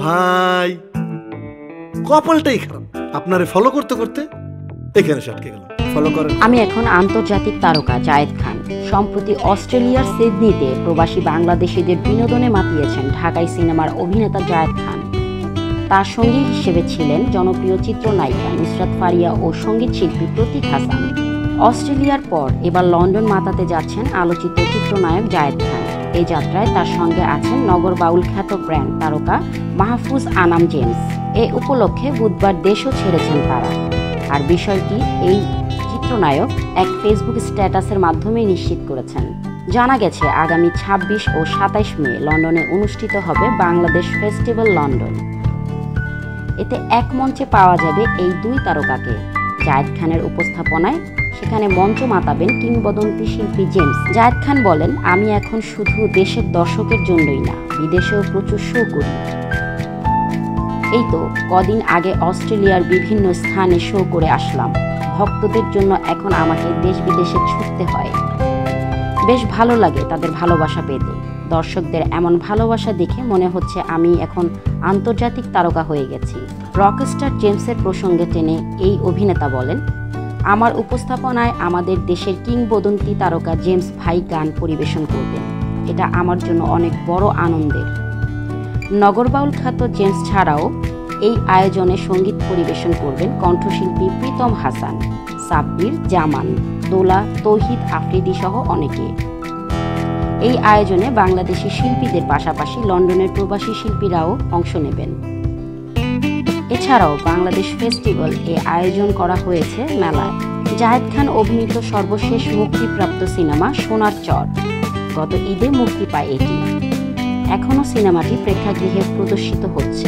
ভাই কপালটাই খারাপ, আপনারে ফলো করতে করতে এখানে আটকে গেলাম। ফলো করেন। আমি এখন আন্তর্জাতিক তারকা জায়েদ খান। সম্প্রতি অস্ট্রেলিয়ার সিডনিতে প্রবাসী বাংলাদেশিদের বিনোদনে মাতিয়েছেন ঢাকাই সিনেমার অভিনেতা জায়েদ খান। তার সঙ্গী হিসেবে ছিলেন জনপ্রিয় চিত্রনায়িকা নুসরাত ফারিয়া ও সঙ্গীত শিল্পী প্রতীক হাসান। অস্ট্রেলিয়ার পর এবার লন্ডন মাতাতে যাচ্ছেন আলোচিত চিত্রনায়ক জায়েদ খান। এই যাত্রায় তার সঙ্গে আছেন নগর বাউল খ্যাত ব্র্যান্ড তারকা মাহফুজ আনাম জেমস। এ উপলক্ষে বুধবার দেশও ছেড়েছেন তারা। আর বিষয়টি এই চিত্রনায়ক এক ফেসবুক স্ট্যাটাসের মাধ্যমে নিশ্চিত করেছেন। জানা গেছে আগামী ২৬ ও ২৭ মে লন্ডনে অনুষ্ঠিত হবে বাংলাদেশ ফেস্টিভ্যাল লন্ডন। এতে এক মঞ্চে পাওয়া যাবে এই দুই তারকাকে। জায়েদ খানের উপস্থাপনায় সেখানে মঞ্চ মাতাবেন কিংবদন্তি শিল্পী জেমস। জায়েদ খান বলেন, আমি এখন শুধু দেশের দর্শকের জন্যই না, বিদেশেও প্রচুর শো করি। এই তো কদিন আগে অস্ট্রেলিয়ার বিভিন্ন স্থানে শো করে আসলাম। ভক্তদের জন্য এখন আমাকে দেশ বিদেশে ছুটতে হয়। বেশ ভালো লাগে তাদের ভালোবাসা পেতে। দর্শকদের এমন ভালোবাসা দেখে মনে হচ্ছে আমি এখন আন্তর্জাতিক তারকা হয়ে গেছি। রকস্টার জেমসের প্রসঙ্গে টেনে এই অভিনেতা বলেন, আমার উপস্থাপনায় আমাদের দেশের কিংবদন্তি তারকা জেমস ভাই গান পরিবেশন করবেন। এটা আমার জন্য অনেক বড় আনন্দের। নগরবাউল খ্যাত জেমস ছাড়াও এই আয়োজনে সঙ্গীত পরিবেশন করবেন কণ্ঠশিল্পী প্রীতম হাসান, সাব্বির জামান, দোলা, তৌহিদ আফ্রিদি সহ অনেকে। এই আয়োজনে বাংলাদেশি শিল্পীদের পাশাপাশি লন্ডনের প্রবাসী শিল্পীরাও অংশ নেবেন। এছাড়াও বাংলাদেশ ফেস্টিভ্যাল এ আয়োজন করা হয়েছে মেলায়। জায়েদ খান অভিনীত সর্বশেষ মুক্তিপ্রাপ্ত সিনেমা সোনার চর গত ঈদে মুক্তি পায় এটি। এখনও সিনেমাটি প্রেক্ষাগৃহে প্রদর্শিত হচ্ছে।